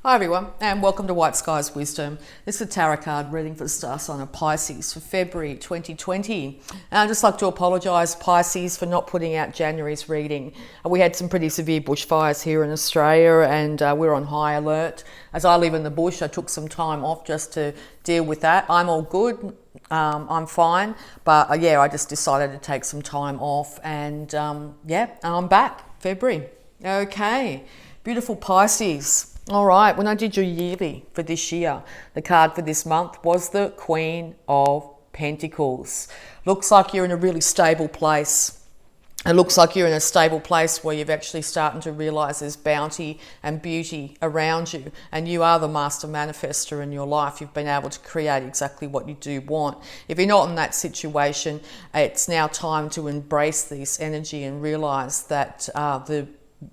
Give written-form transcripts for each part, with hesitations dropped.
Hi everyone, and welcome to Whiteskys Wisdom. This is a tarot card reading for the star sign of Pisces for February 2020. And I'd just like to apologise, Pisces, for not putting out January's reading. We had some pretty severe bushfires here in Australia, and we're on high alert. As I live in the bush, I took some time off just to deal with that. I'm all good. I'm fine, but I just decided to take some time off, and I'm back. February. Okay, beautiful Pisces. All right, when I did your yearly for this year, the card for this month was the Queen of Pentacles. Looks like you're in a really stable place. It looks like you're in a stable place where you've actually starting to realise there's bounty and beauty around you, and you are the master manifester in your life. You've been able to create exactly what you do want. If you're not in that situation, it's now time to embrace this energy and realise that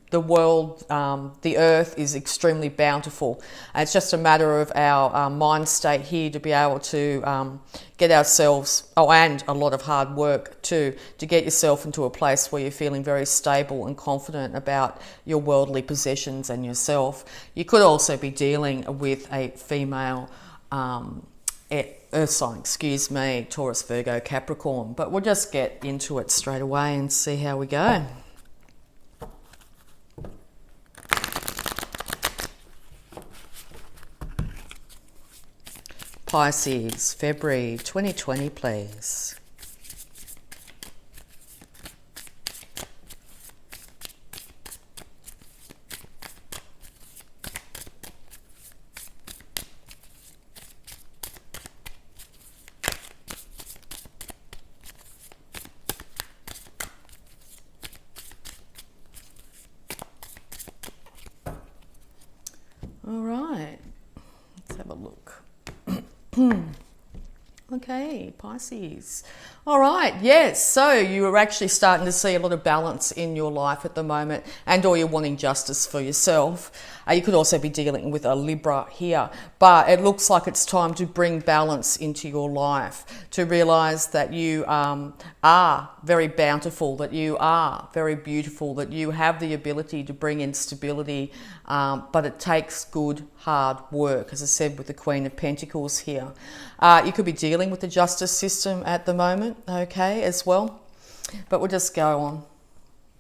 the world, the earth is extremely bountiful. And it's just a matter of our mind state here to be able to get ourselves, and a lot of hard work too, to get yourself into a place where you're feeling very stable and confident about your worldly possessions and yourself. You could also be dealing with a female earth sign, Taurus, Virgo, Capricorn. But we'll just get into it straight away and see how we go. Pisces, February 2020, please. All right, let's have a look. Okay, Pisces. All right, yes, so you are actually starting to see a lot of balance in your life at the moment, and or you're wanting justice for yourself. You could also be dealing with a Libra here, but it looks like it's time to bring balance into your life, to realise that you are very bountiful, that you are very beautiful, that you have the ability to bring in stability, but it takes good, hard work, as I said with the Queen of Pentacles here. You could be dealing with the justice system at the moment, okay, as well, but we'll just go on.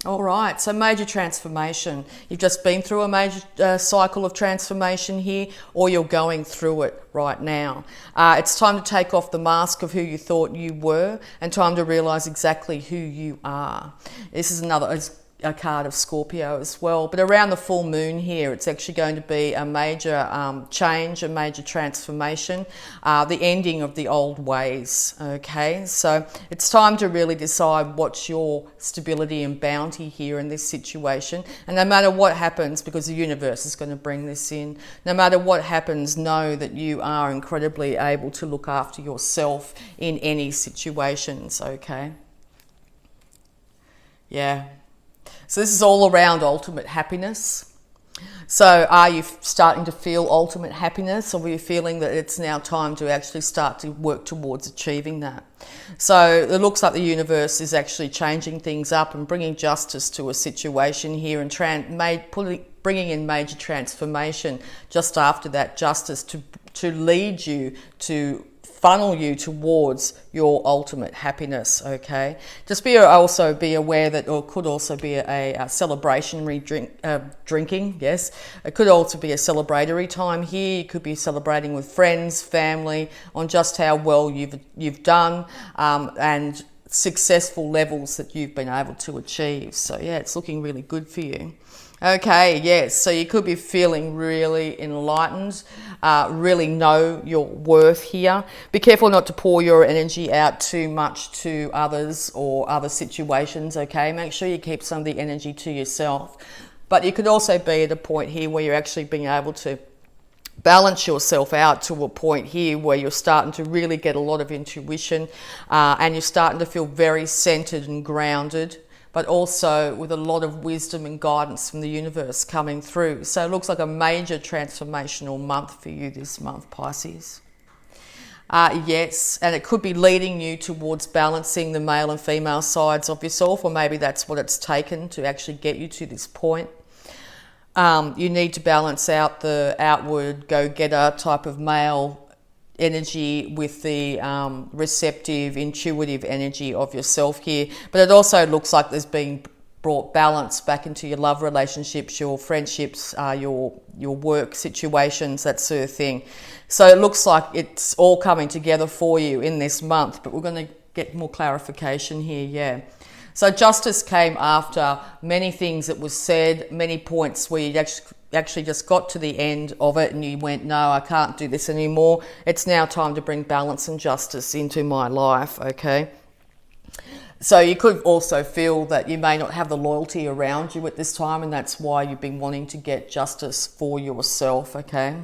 All right, so major transformation. You've just been through a major cycle of transformation here, or you're going through it right now. It's time to take off the mask of who you thought you were, and time to realise exactly who you are. This is a card of Scorpio as well, but around the full moon here, it's actually going to be a major change, a major transformation, the ending of the old ways. Okay, so it's time to really decide what's your stability and bounty here in this situation. And no matter what happens, because the universe is going to bring this in, no matter what happens, know that you are incredibly able to look after yourself in any situations. Okay, yeah. So this is all around ultimate happiness. So are you starting to feel ultimate happiness, or are you feeling that it's now time to actually start to work towards achieving that? So it looks like the universe is actually changing things up and bringing justice to a situation here, and bringing in major transformation just after that justice to lead you, to funnel you towards your ultimate happiness. Okay, just also be aware that, or could also be a celebratory drinking. Yes, it could also be a celebratory time here. You could be celebrating with friends, family, on just how well you've done, and successful levels that you've been able to achieve. So yeah, it's looking really good for you. Okay, yes, so you could be feeling really enlightened, really know your worth here. Be careful not to pour your energy out too much to others or other situations, okay? Make sure you keep some of the energy to yourself. But you could also be at a point here where you're actually being able to balance yourself out to a point here where you're starting to really get a lot of intuition, and you're starting to feel very centered and grounded, but also with a lot of wisdom and guidance from the universe coming through. So it looks like a major transformational month for you this month, Pisces. Yes, and it could be leading you towards balancing the male and female sides of yourself, or maybe that's what it's taken to actually get you to this point. You need to balance out the outward go-getter type of male energy with the receptive, intuitive energy of yourself here. But it also looks like there's been brought balance back into your love relationships, your friendships, your work situations, that sort of thing. So it looks like it's all coming together for you in this month, but we're going to get more clarification here, yeah. So justice came after many things that was said, many points where you actually just got to the end of it and you went, no, I can't do this anymore. It's now time to bring balance and justice into my life, okay? So you could also feel that you may not have the loyalty around you at this time, and that's why you've been wanting to get justice for yourself, okay?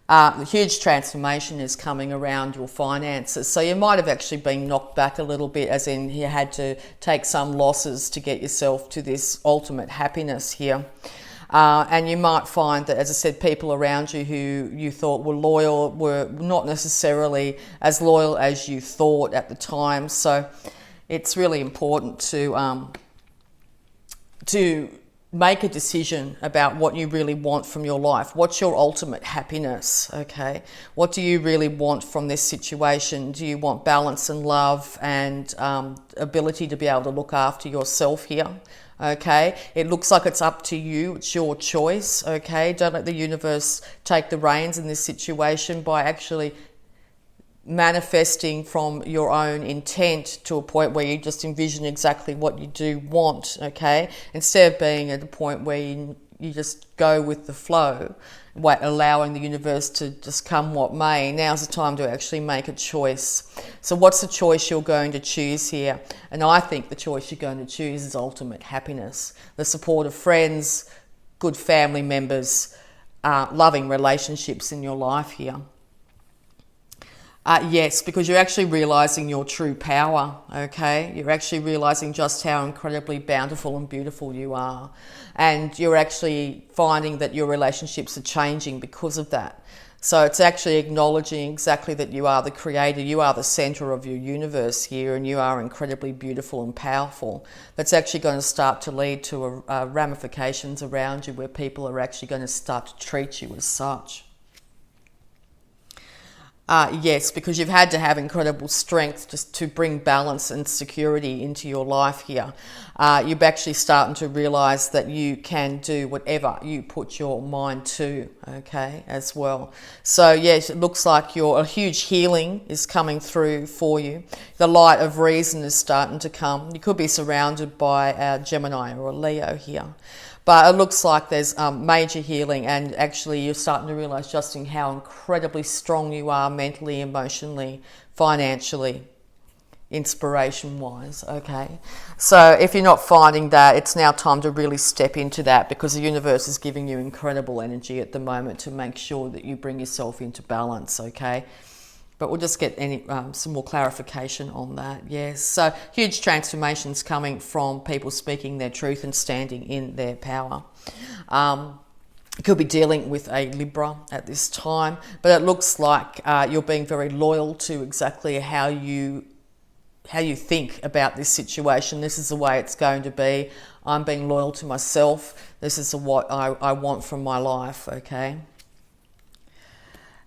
The huge transformation is coming around your finances. So you might have actually been knocked back a little bit, as in you had to take some losses to get yourself to this ultimate happiness here. And you might find that, as I said, people around you who you thought were loyal were not necessarily as loyal as you thought at the time. So it's really important to make a decision about what you really want from your life. What's your ultimate happiness, okay? What do you really want from this situation? Do you want balance and love and ability to be able to look after yourself here? Okay, it looks like it's up to you. It's your choice, okay? Don't let the universe take the reins in this situation by actually manifesting from your own intent to a point where you just envision exactly what you do want, okay? Instead of being at a point where you just go with the flow, allowing the universe to just come what may. Now's the time to actually make a choice. So what's the choice you're going to choose here? And I think the choice you're going to choose is ultimate happiness. The support of friends, good family members, loving relationships in your life here. Yes, because you're actually realizing your true power, okay? You're actually realizing just how incredibly bountiful and beautiful you are. And you're actually finding that your relationships are changing because of that. So it's actually acknowledging exactly that you are the creator, you are the center of your universe here, and you are incredibly beautiful and powerful. That's actually going to start to lead to ramifications around you where people are actually going to start to treat you as such. Yes, because you've had to have incredible strength just to bring balance and security into your life here. You're actually starting to realize that you can do whatever you put your mind to, okay, as well. So yes, it looks like a huge healing is coming through for you. The light of reason is starting to come. You could be surrounded by a Gemini or a Leo here. But it looks like there's major healing, and actually you're starting to realise just how incredibly strong you are mentally, emotionally, financially, inspiration-wise, okay? So if you're not finding that, it's now time to really step into that, because the universe is giving you incredible energy at the moment to make sure that you bring yourself into balance, okay? But we'll just get some more clarification on that, yes. So huge transformations coming from people speaking their truth and standing in their power. You could be dealing with a Libra at this time, but it looks like you're being very loyal to exactly how you think about this situation. This is the way it's going to be. I'm being loyal to myself. This is what I want from my life, okay?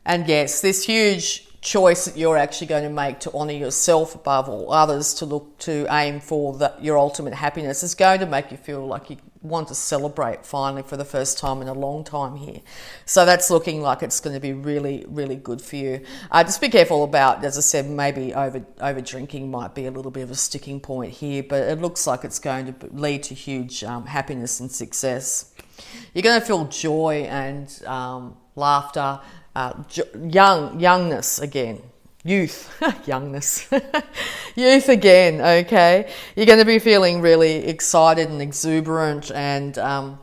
And yes, this huge choice that you're actually going to make to honour yourself above all others, to aim for your ultimate happiness, is going to make you feel like you want to celebrate finally for the first time in a long time here. So that's looking like it's going to be really, really good for you. Just be careful about, as I said, maybe over drinking might be a little bit of a sticking point here, but it looks like it's going to lead to huge happiness and success. You're going to feel joy and laughter, youngness again, youth, youngness, youth again, okay? You're going to be feeling really excited and exuberant and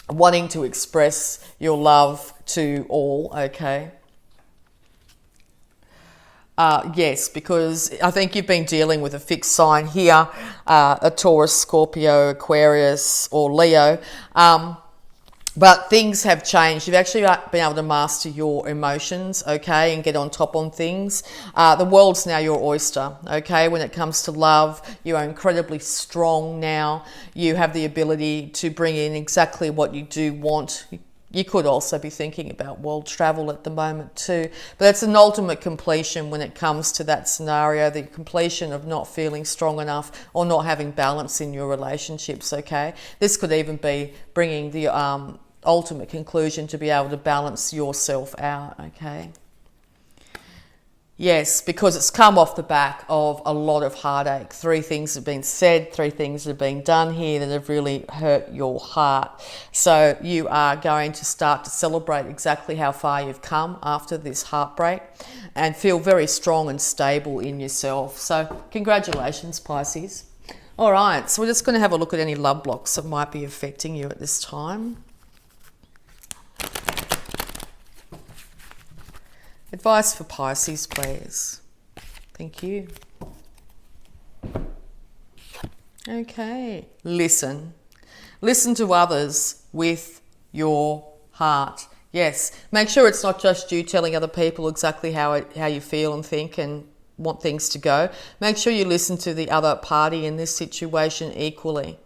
wanting to express your love to all, okay? Yes, because I think you've been dealing with a fixed sign here, a Taurus, Scorpio, Aquarius or Leo, But things have changed. You've actually been able to master your emotions, okay, and get on top on things. The world's now your oyster, okay. When it comes to love, you are incredibly strong now. You have the ability to bring in exactly what you do want. You could also be thinking about world travel at the moment too. But it's an ultimate completion when it comes to that scenario, the completion of not feeling strong enough or not having balance in your relationships, okay? This could even be bringing the ultimate conclusion to be able to balance yourself out, okay? Yes, because it's come off the back of a lot of heartache. 3 things have been said, 3 things have been done here that have really hurt your heart. So you are going to start to celebrate exactly how far you've come after this heartbreak and feel very strong and stable in yourself. So congratulations, Pisces. All right, so we're just going to have a look at any love blocks that might be affecting you at this time. Advice for Pisces, please. Thank you. Okay. Listen. Listen to others with your heart. Yes. Make sure it's not just you telling other people exactly how you feel and think and want things to go. Make sure you listen to the other party in this situation equally.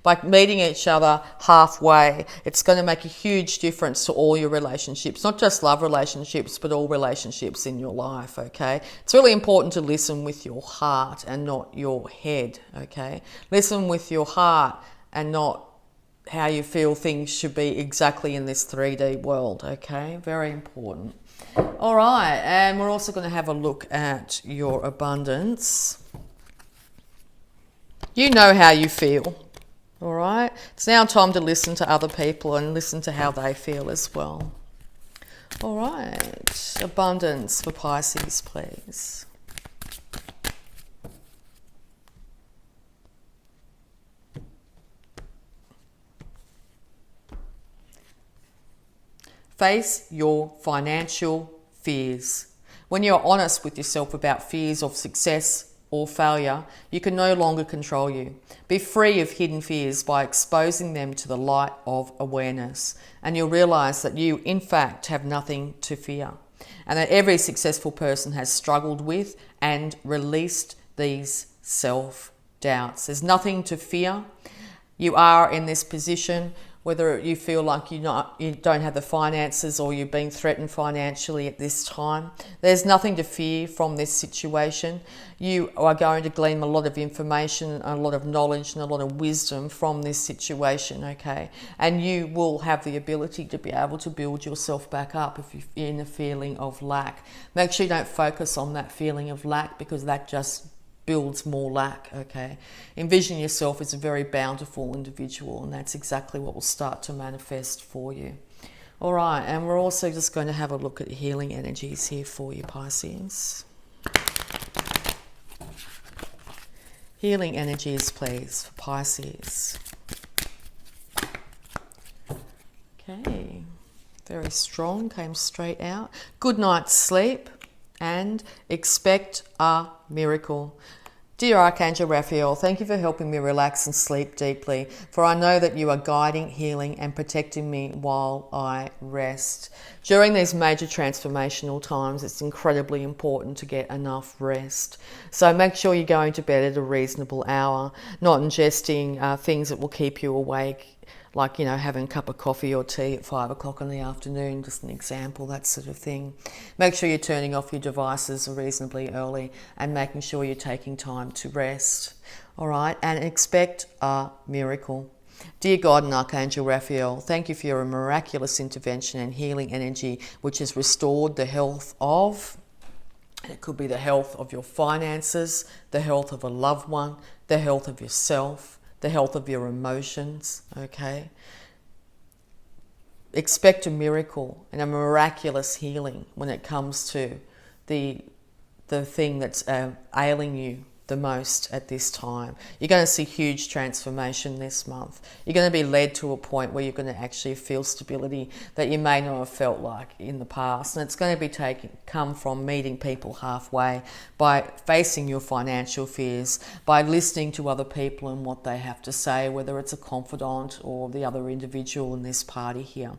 By meeting each other halfway, it's going to make a huge difference to all your relationships, not just love relationships, but all relationships in your life, okay? It's really important to listen with your heart and not your head, okay? Listen with your heart and not how you feel things should be exactly in this 3D world, okay? Very important. All right, and we're also going to have a look at your abundance. You know how you feel. All right, it's now time to listen to other people and listen to how they feel as well. All right, abundance for Pisces, please. Face your financial fears. When you're honest with yourself about fears of success or failure, you can no longer control you. Be free of hidden fears by exposing them to the light of awareness, and you'll realize that you, in fact, have nothing to fear, and that every successful person has struggled with and released these self-doubts. There's nothing to fear. You are in this position, whether you feel like you don't have the finances or you're being threatened financially at this time. There's nothing to fear from this situation. You are going to glean a lot of information, a lot of knowledge and a lot of wisdom from this situation, okay? And you will have the ability to be able to build yourself back up if you're in a feeling of lack. Make sure you don't focus on that feeling of lack, because that just builds more lack, okay? Envision yourself as a very bountiful individual, and that's exactly what will start to manifest for you. All right, and we're also just going to have a look at healing energies here for you, Pisces. Healing energies, please, for Pisces. Okay, very strong, came straight out. Good night's sleep and expect a miracle. Dear Archangel Raphael, thank you for helping me relax and sleep deeply, for I know that you are guiding, healing and protecting me while I rest. During these major transformational times, it's incredibly important to get enough rest. So make sure you're going to bed at a reasonable hour, not ingesting things that will keep you awake, like, having a cup of coffee or tea at 5 o'clock in the afternoon, just an example, that sort of thing. Make sure you're turning off your devices reasonably early and making sure you're taking time to rest. All right, and expect a miracle. Dear God and Archangel Raphael, thank you for your miraculous intervention and healing energy, which has restored the health of, it could be the health of your finances, the health of a loved one, the health of yourself, the health of your emotions, okay? Expect a miracle and a miraculous healing when it comes to the thing that's ailing you, the most at this time. You're going to see huge transformation this month. You're going to be led to a point where you're going to actually feel stability that you may not have felt like in the past. And it's going to be come from meeting people halfway, by facing your financial fears, by listening to other people and what they have to say, whether it's a confidant or the other individual in this party here,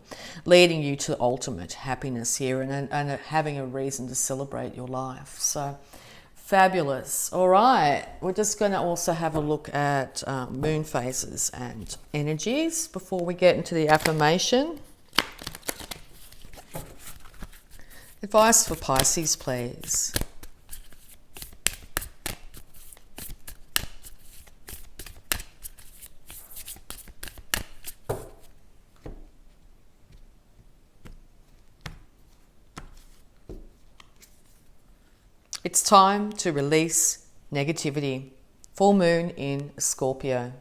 leading you to ultimate happiness here, and having a reason to celebrate your life. So fabulous. All right, we're just going to also have a look at moon phases and energies before we get into the affirmation. Advice for Pisces, please. It's time to release negativity. Full moon in Scorpio.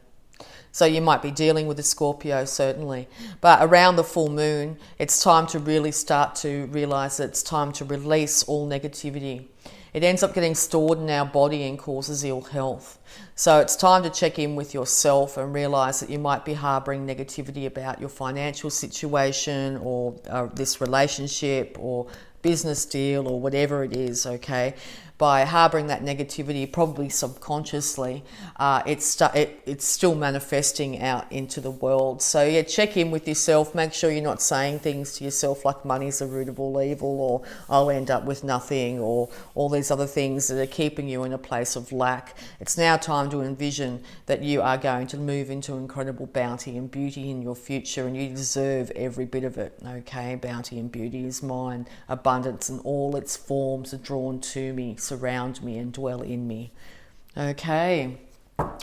So you might be dealing with a Scorpio, certainly. But around the full moon, it's time to really start to realize that it's time to release all negativity. It ends up getting stored in our body and causes ill health. So it's time to check in with yourself and realize that you might be harboring negativity about your financial situation, or this relationship, or business deal, or whatever it is, okay? By harboring that negativity, probably subconsciously, it's still manifesting out into the world. So yeah, check in with yourself. Make sure you're not saying things to yourself like money's the root of all evil, or I'll end up with nothing, or all these other things that are keeping you in a place of lack. It's now time to envision that you are going to move into incredible bounty and beauty in your future, and you deserve every bit of it, okay? Bounty and beauty is mine. Abundance in all its forms are drawn to me, surround me, and dwell in me. Okay,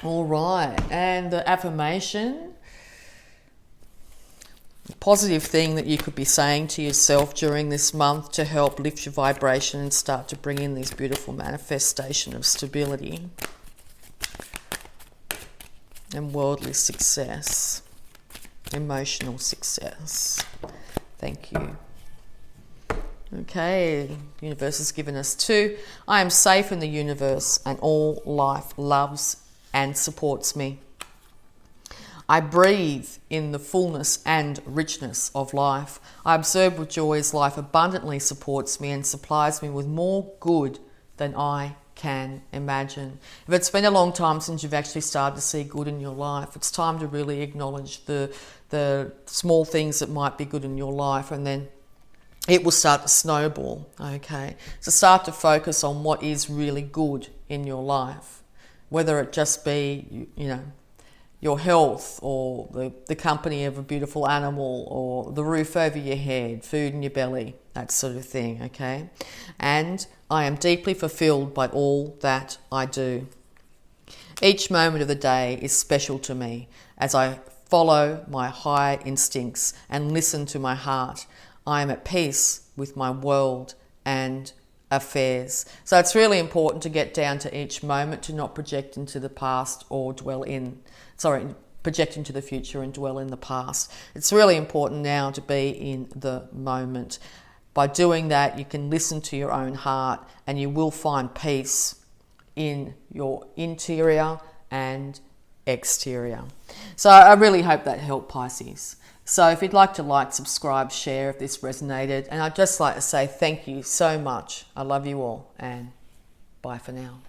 all right. And the affirmation, positive thing that you could be saying to yourself during this month to help lift your vibration and start to bring in this beautiful manifestation of stability and worldly success, emotional success. Thank you. Okay, the universe has given us 2. I am safe in the universe, and all life loves and supports me. I breathe in the fullness and richness of life. I observe with joy as life abundantly supports me and supplies me with more good than I can imagine. If it's been a long time since you've actually started to see good in your life, it's time to really acknowledge the small things that might be good in your life, and then it will start to snowball, okay? So start to focus on what is really good in your life, whether it just be, your health, or the company of a beautiful animal, or the roof over your head, food in your belly, that sort of thing, okay? And I am deeply fulfilled by all that I do. Each moment of the day is special to me as I follow my higher instincts and listen to my heart. I am at peace with my world and affairs. So it's really important to get down to each moment, to not project into the past or project into the future and dwell in the past. It's really important now to be in the moment. By doing that, you can listen to your own heart, and you will find peace in your interior and exterior. So I really hope that helped, Pisces. So if you'd like to subscribe, share if this resonated. And I'd just like to say thank you so much. I love you all, and bye for now.